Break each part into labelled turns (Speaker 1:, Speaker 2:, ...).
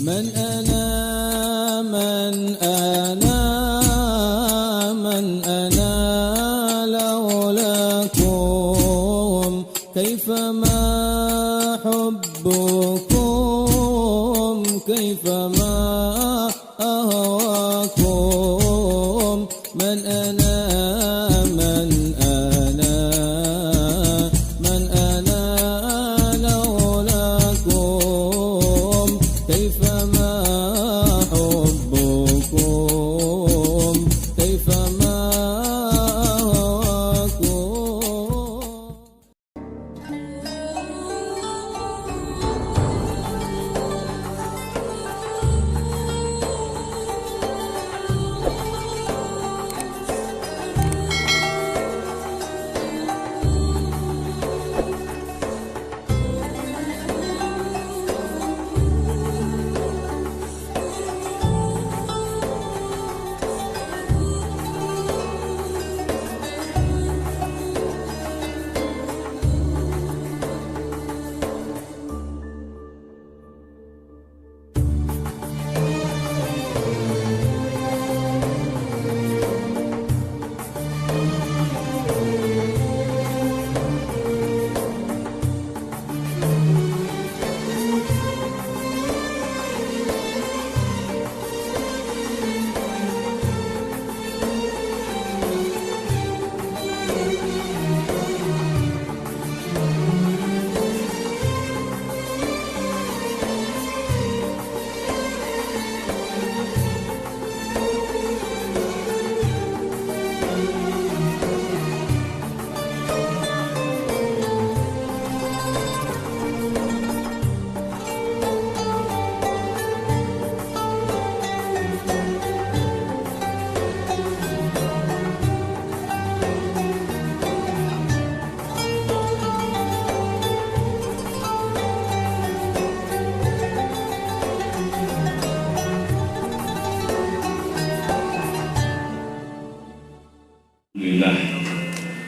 Speaker 1: من أنا من أنا من أنا لولاكم كيفما حبكم كيفما أهواكم من أنا من أنا من أنا لولاكم كيفما حبكم كيفما أهواكم.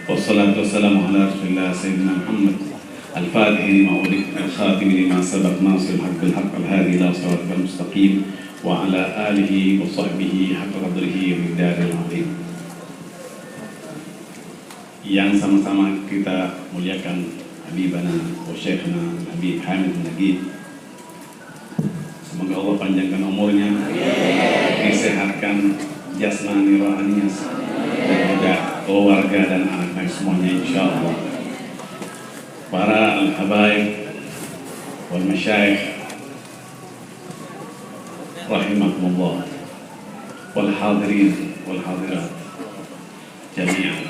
Speaker 2: Wassalatu wassalamu ala rasulillah sayyidina Muhammad al-Fatih lima ulik al-Khatim lima sabaq nasir al-haq bil-haq al-hadi ila siratal mustaqim wa ala alihi wa sahbihi haqqa qadrihi wa miqdaril azim. Yang sama-sama kita muliakan Habibana wa Syekhna Habib Hamid Nagib. Semoga Allah panjangkan umurnya, disehatkan jasmani rohaninya, dan juga keluarga dan anak-anak semuanya insyaallah. Para al-habaib wal masyayikh rahimakumullah wal hadirin wal hadirat jami'an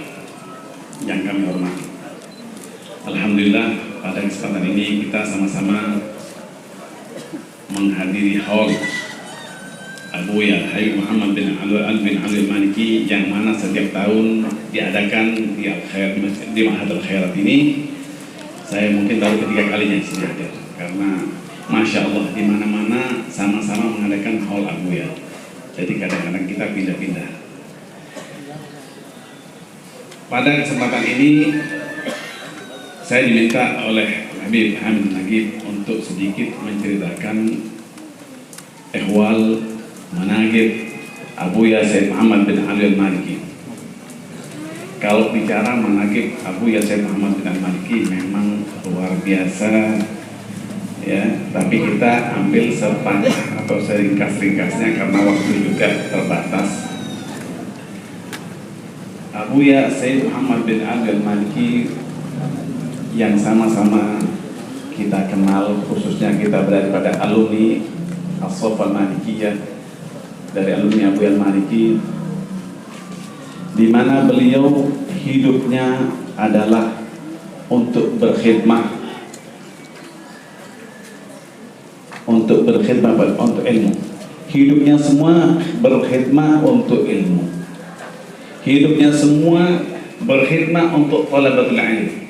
Speaker 2: yang kami hormati. Alhamdulillah pada kesempatan ini kita sama-sama menghadiri haul Abuya Habib Muhammad bin Ali al-Maliki yang mana setiap tahun diadakan di Ma'had Al-Khairat ini. Saya mungkin baru ketiga kalinya di sini hadir karena Masya Allah di mana-mana sama-sama mengadakan haul Abuya. Jadi kadang-kadang kita pindah-pindah. Pada kesempatan ini saya diminta oleh Habib Hamid Nagib untuk sedikit menceritakan ehwal manaqib Abuya Sayyid Muhammad bin Ali al-Maliki. Kalau bicara manaqib Abuya Sayyid Muhammad bin al-Maliki memang luar biasa ya, tapi kita ambil sepatah atau seringkas-ringkasnya karena waktu juga terbatas. Abuya Sayyid Muhammad bin Ali al-Maliki yang sama-sama kita kenal, khususnya kita berada pada alumni As-Sofa Al-Malikiyah, dari alumni Abuya al-Maliki, di mana beliau hidupnya adalah untuk berkhidmat, untuk ilmu. Hidupnya semua berkhidmat untuk ilmu. Hidupnya semua berkhidmat untuk thalabatul ilm.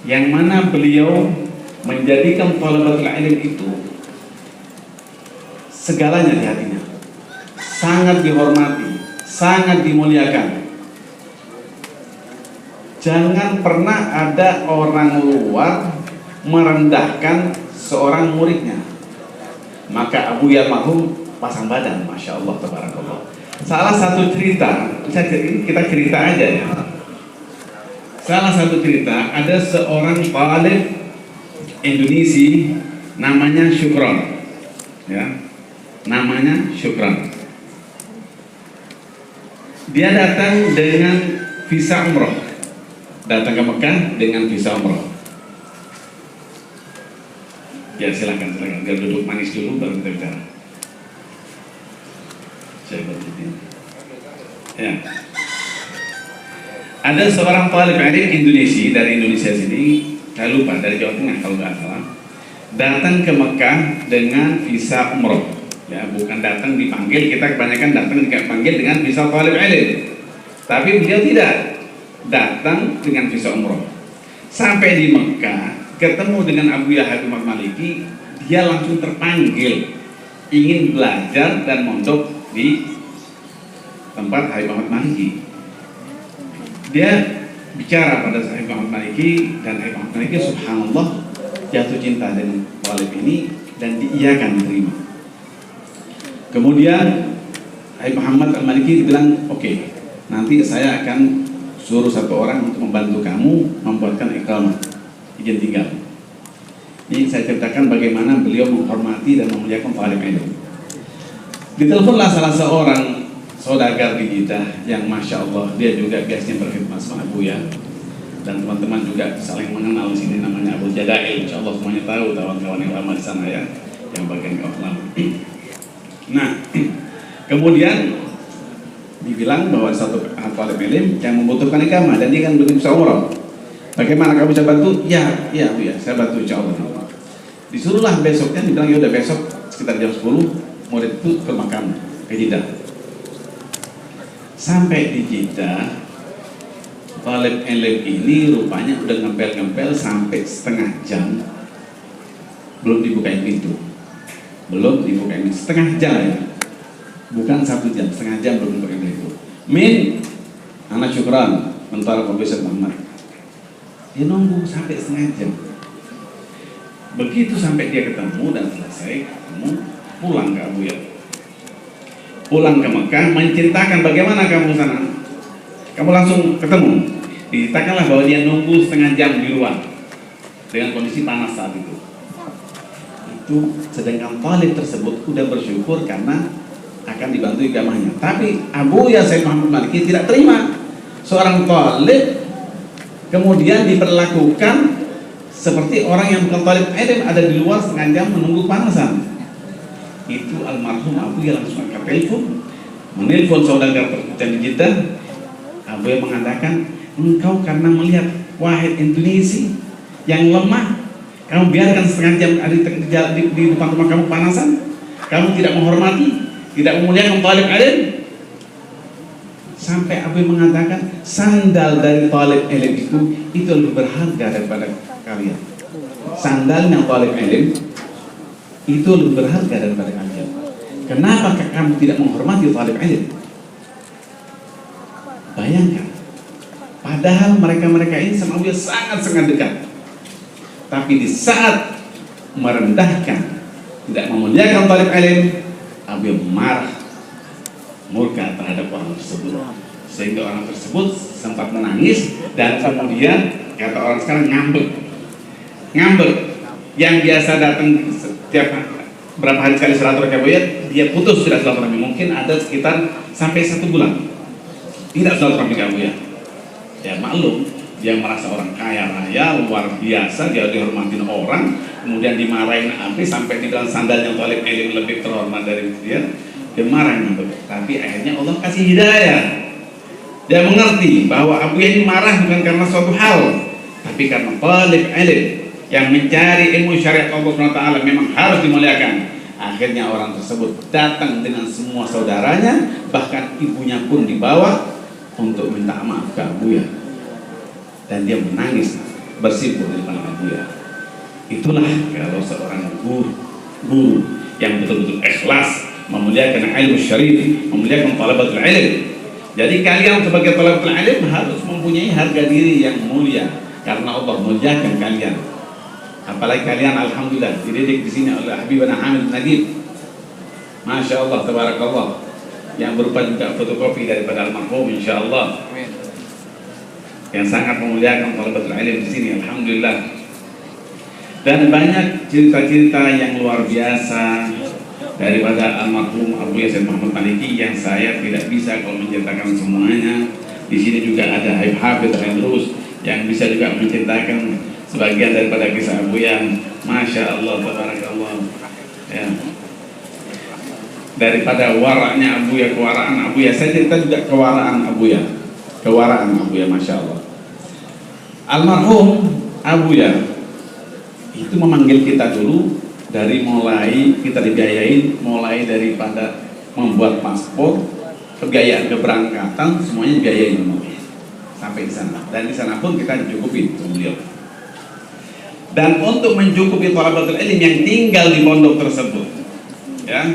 Speaker 2: Yang mana beliau menjadikan thalabatul ilm itu segalanya di hatinya, sangat dihormati, sangat dimuliakan. Jangan pernah ada orang luar merendahkan seorang muridnya. Maka Abuya almarhum pasang badan, masya Allah, tabarakallah. Salah satu cerita, kita cerita aja ya. Salah satu cerita, ada seorang talib Indonesia namanya Syukron, ya, namanya Syukron. Dia datang dengan visa umroh, datang ke Mekah dengan visa umroh. Ya silakan, biar duduk manis dulu baru kita bicara. Saya berhenti. Ya. Ada seorang talib ilmu Indonesia dari Indonesia sini, saya lupa dari Jawa Tengah kalau nggak salah, datang ke Mekah dengan visa umroh. Ya, bukan datang dipanggil, kita kebanyakan datang dipanggil dengan visa talib ilmu. Tapi beliau tidak, datang dengan visa umroh. Sampai di Mekah, ketemu dengan Abuya Habib Muhammad Maliki, dia langsung terpanggil, ingin belajar dan mondok di tempat Habib Muhammad Maliki. Dia bicara pada Habib Muhammad Maliki, dan Habib Muhammad Maliki subhanallah jatuh cinta dengan talib ini dan diiyakan, diterima. Kemudian Habib Muhammad Al-Maliki bilang, oke, nanti saya akan suruh satu orang untuk membantu kamu membuatkan iqamah, izin tinggal. Ini saya ceritakan bagaimana beliau menghormati dan memuliakan talib ilmu. Diteleponlah salah seorang saudagar di Jeddah yang masya Allah dia juga biasanya berkhidmat sama Abuya, dan teman-teman juga saling mengenal di sini, namanya Abu Jadail. Insya Allah semuanya tahu, kawan-kawan yang lama di sana ya, yang bagian kawan lama. Nah, kemudian dibilang bahwa satu talib ilmu yang membutuhkan iqamah dan dia kan belum bisa umrah. Bagaimana kamu bisa bantu? Ya, Bu ya, saya bantu insya Allah. Disuruhlah besoknya, dibilang ya udah besok sekitar jam 10 murid itu ke makam ke Jeddah. Sampai di Jeddah, talib ilmu ini rupanya udah ngempel-ngempel sampai setengah jam belum dibukain pintu. Belum dibukain setengah jam ya, bukan 1 jam, setengah jam belum dibukain pintu. Min, anak Syukran, mentara Profesor Muhammad. Dia nunggu sampai setengah jam. Begitu sampai dia ketemu dan selesai ketemu, pulang ke Abuya, pulang ke Mekah, menceritakan bagaimana kamu sana. Kamu langsung ketemu. Diceritakanlah bahwa dia nunggu setengah jam di luar dengan kondisi panas saat itu. Sedangkan talib tersebut sudah bersyukur karena akan dibantu iqamahnya. Tapi Abuya Sayyid Muhammad Maliki tidak terima seorang talib kemudian diperlakukan seperti orang yang bukan talib ilmu, ada di luar setengah jam menunggu panasan. Itu almarhum Abuya langsung angkat telepon, menelpon saudagar tercinta di Jeddah. Abuya mengatakan, engkau karena melihat wahid Indonesia yang lemah, kamu biarkan setengah jam di depan rumah kamu panasan. Kamu tidak menghormati, tidak memuliakan talib ilmu. Sampai Abu mengatakan sandal dari talib ilmu itu lebih berharga daripada kalian. Sandalnya talib ilmu itu lebih berharga daripada kalian. Kenapa kamu tidak menghormati talib ilmu? Bayangkan, padahal mereka ini sama Abu sangat-sangat dekat. Tapi di saat merendahkan, tidak memuliakan talib ilmu, Abu marah, murka terhadap orang tersebut, sehingga orang tersebut sempat menangis dan kemudian kata orang sekarang ngambek. Yang biasa datang setiap berapa hari sekali silaturahmi, dia putus tidak silaturahmi. Mungkin ada sekitar sampai 1 bulan tidak silaturahmi ke Abu ya. Ya maklum, dia merasa orang kaya raya luar biasa, dia dihormatin orang, kemudian dimarahin sampai dibilang sandalnya talib ilmu lebih terhormat dari dia marah. Tapi akhirnya Allah kasih hidayah, dia mengerti bahwa Abu ini marah bukan karena suatu hal, tapi karena talib ilmu yang mencari ilmu syariat Allah SWT memang harus dimuliakan. Akhirnya orang tersebut datang dengan semua saudaranya, bahkan ibunya pun dibawa untuk minta maaf ke Abu ya. Dan dia menangis bersimpuh di depan Abu ya. Itulah kalau seorang guru yang betul-betul ikhlas memuliakan ilmu syarif, memuliakan talabatul ilm. Jadi kalian sebagai talabatul ilm harus mempunyai harga diri yang mulia karena Allah muliakan kalian. Apalagi kalian alhamdulillah dididik di sini oleh Habibana Hamid Nadib Masya Allah, tabarakallah, yang berupa juga fotokopi daripada almarhum, insya Allah, yang sangat memuliakan thalabatul ilm di sini, alhamdulillah. Dan banyak cerita-cerita yang luar biasa daripada almarhum Abuya Said Muhammad Maliki yang saya tidak bisa kalau menceritakan semuanya. Di sini juga ada Habib Hafidh Hendrus yang bisa juga menceritakan sebagian daripada kisah Abuya. Masya Allah, tabarakallah. Ya. Daripada waraknya Abuya, kewaraan Abuya, saya cerita juga kewaraan Abuya, Masya Allah. Almarhum Abuya itu memanggil kita dulu dari mulai kita dibiayain, mulai daripada membuat paspor, kebiayaan keberangkatan, semuanya dibiayain sampai di sana. Dan di sana pun kita dicukupi beliau. Dan untuk mencukupi thalabatul ilm yang tinggal di pondok tersebut, ya,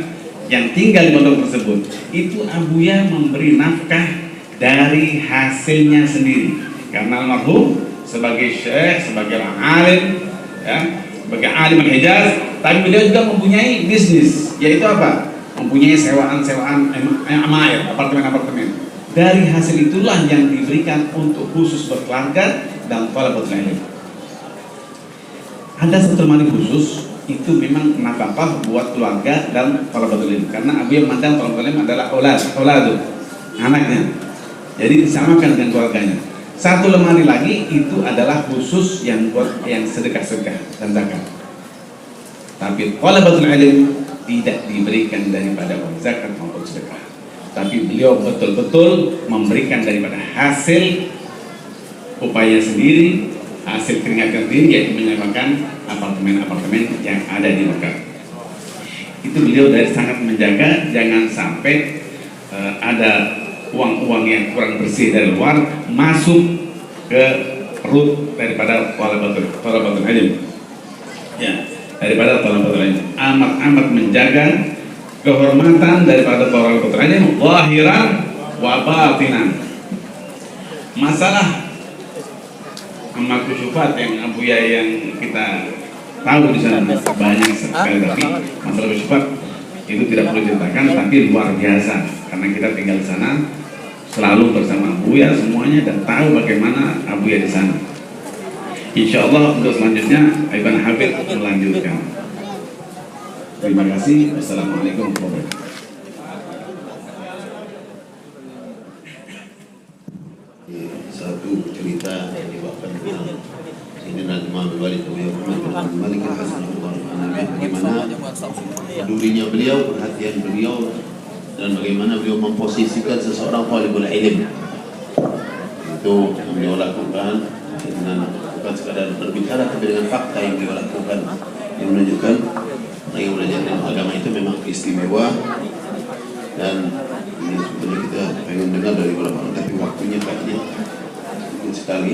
Speaker 2: yang tinggal di pondok tersebut, itu Abuya memberi nafkah dari hasilnya sendiri. Karena almarhum sebagai syekh, sebagai alim, ya, sebagai alim al-Hijaz, tapi beliau juga mempunyai bisnis, yaitu apa? Mempunyai sewaan-sewaan apartemen-apartemen. Dari hasil itulah yang diberikan untuk khusus berkeluarga dan thalabatul ilm. Ada satu lemari khusus itu memang nafkah buat keluarga dan thalabatul ilm, karena Abuya memandang thalabatul ilm adalah auladu, anaknya. Jadi disamakan dengan keluarganya. Satu lemari lagi itu adalah khusus yang buat yang sedekah-sedekah dan zakat. Tapi thalabatul ilm tidak diberikan daripada uang zakat maupun sedekah. Tapi beliau betul-betul memberikan daripada hasil upaya sendiri, hasil keringat sendiri, yaitu menyewakan apartemen-apartemen yang ada di Mekah. Itu beliau dari sangat menjaga jangan sampai ada uang-uang yang kurang bersih dari luar masuk ke perut daripada thalabatul ilm. Ya, daripada thalabatul ilm. Amat menjaga kehormatan daripada thalabatul ilm zahiran wa batinan. Masalah amal kusyufat yang Abuya yang kita tahu di sana banyak sekali, tapi masalah kusyufat itu tidak perlu diceritakan, tapi luar biasa karena kita tinggal di sana selalu bersama Abuya semuanya dan tahu bagaimana Abuya di sana. Insya Allah untuk selanjutnya Ibn Habib melanjutkan. Terima kasih. Wassalamualaikum warahmatullahi wabarakatuh.
Speaker 3: Satu cerita yang dibawakan tentang Sayyidina Imam Al-Walid Abuya Muhammad bin Abdul Malik Al-Hasanullah, bagaimana pedulinya beliau, perhatian beliau, dan bagaimana beliau memposisikan seseorang talibul ilm. Itu yang beliau lakukan dengan bukan sekadar berbicara, tapi dengan fakta yang beliau lakukan, yang menunjukkan yang belajar dalam agama itu memang istimewa. Dan ini sebetulnya kita pengen dengar dari beberapa orang, tapi waktunya kayaknya sedikit sekali.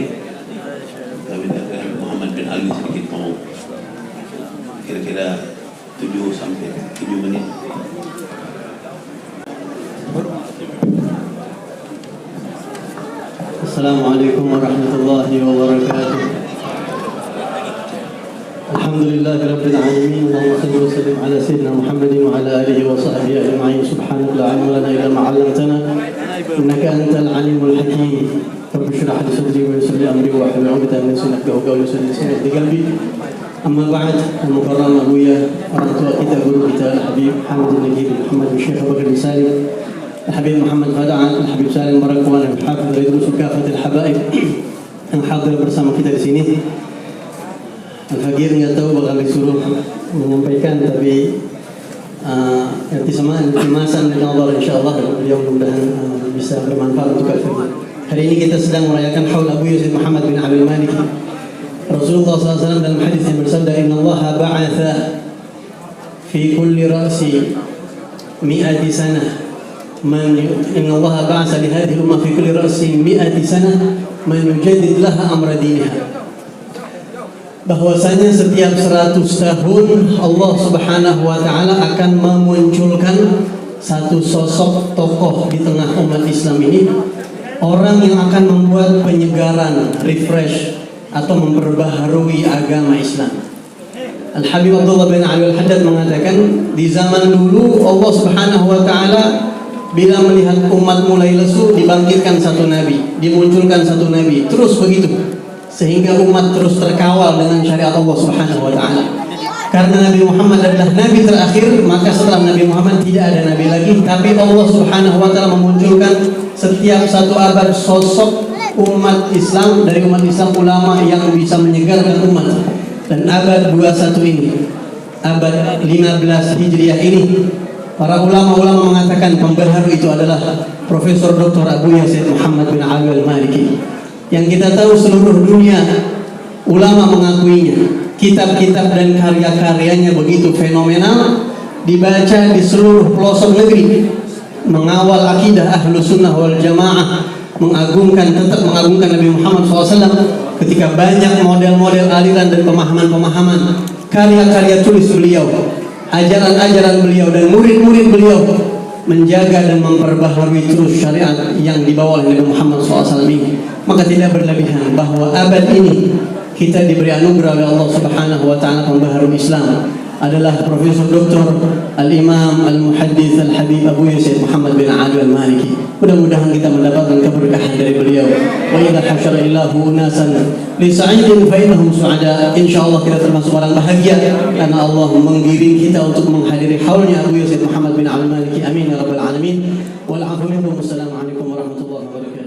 Speaker 3: Kita minta dari Muhammad bin Ali sedikit ngomong, kira-kira 7 sampai 7 menit.
Speaker 4: Assalamualaikum warahmatullahi wabarakatuh. Alhamdulillahi rabbil alamin. Allahumma salli wa sallim ala sayyidina Muhammadin wa ala alihi wa sahbihi ajma'in. Subhanaka la ilma lana illa ma 'allamtana innaka antal alimul hakim. Rabbi shrah li sadri wa yassir li amri wa hlul 'uqdatam min lisani yafqahu qawli wa qalbi. Amma ba'd, al-mukarram Abuya, orang tua kita, guru kita, Habib Hamid Najib Muhammad bin Syekh Abu Bakar bin Salim, Habib Muhammad Fada'an, Habib Salim Barakwan, Hafidh Ridrus Kafatul Habaib yang hadir bersama kita di sini. Al-Faqir nggak tahu bakal disuruh menyampaikan, tapi intimasan dan Allah insyaallah, beliau mudah-mudahan bisa bermanfaat untuk Al-Faqir. Hari ini kita sedang merayakan haul Abuya Said Muhammad bin Abdul Malik. Rasulullah SAW dalam hadis yang bersabda, Inna Allah ba'atha fi kulli ra'si mi'ati sanah Inna Allah ba'atha li hadhihi ummah fi kulli ra'si mi'ati sanah man yujaddid laha amra diniha. Bahwasanya setiap 100 tahun Allah Subhanahu wa taala akan memunculkan satu sosok tokoh di tengah umat Islam ini, orang yang akan membuat penyegaran, refresh atau memperbaharui agama Islam. Al-Habib Abdullah bin Ali Al-Haddad mengatakan, di zaman dulu Allah Subhanahu wa taala bila melihat umat mulai lesu, dibangkitkan satu nabi, dimunculkan satu nabi, terus begitu sehingga umat terus terkawal dengan syariat Allah Subhanahu wa taala. Karena Nabi Muhammad adalah nabi terakhir, maka setelah Nabi Muhammad tidak ada nabi lagi, tapi Allah Subhanahu wa taala memunculkan setiap satu abad sosok umat Islam, dari umat Islam ulama yang bisa menyegarkan umat. Dan abad 21 ini, abad 15 Hijriah ini, para ulama-ulama mengatakan pembaharu itu adalah Profesor Dr. Abuya Said Muhammad bin Ali Al-Maliki, yang kita tahu seluruh dunia ulama mengakuinya. Kitab-kitab dan karya-karyanya begitu fenomenal, dibaca di seluruh pelosok negeri, mengawal akidah ahlu sunnah wal jamaah, tetap mengagungkan Nabi Muhammad SAW. Ketika banyak model-model aliran dan pemahaman-pemahaman, karya-karya tulis beliau, ajaran-ajaran beliau dan murid-murid beliau menjaga dan memperbaharui terus syariat yang dibawa oleh Nabi Muhammad SAW ini. Maka tidak berlebihan bahwa abad ini kita diberi anugerah oleh Allah Subhanahu wa taala pembaharu Islam adalah Profesor Dr. Al-Imam Al-Muhaddits Al-Habib Abuya Said Muhammad bin Ali Al-Maliki. Mudah-mudahan kita mendapatkan keberkahan dari beliau. Wa idza hasyara illahu unasan li sa'idin fa innahum su'ada. Insyaallah kita termasuk orang bahagia karena Allah menggiring kita untuk menghadiri haulnya Abuya Said Muhammad bin Ali Al-Maliki. Amin ya rabbal alamin. Wal 'afwu minkum. Assalamualaikum warahmatullahi wabarakatuh.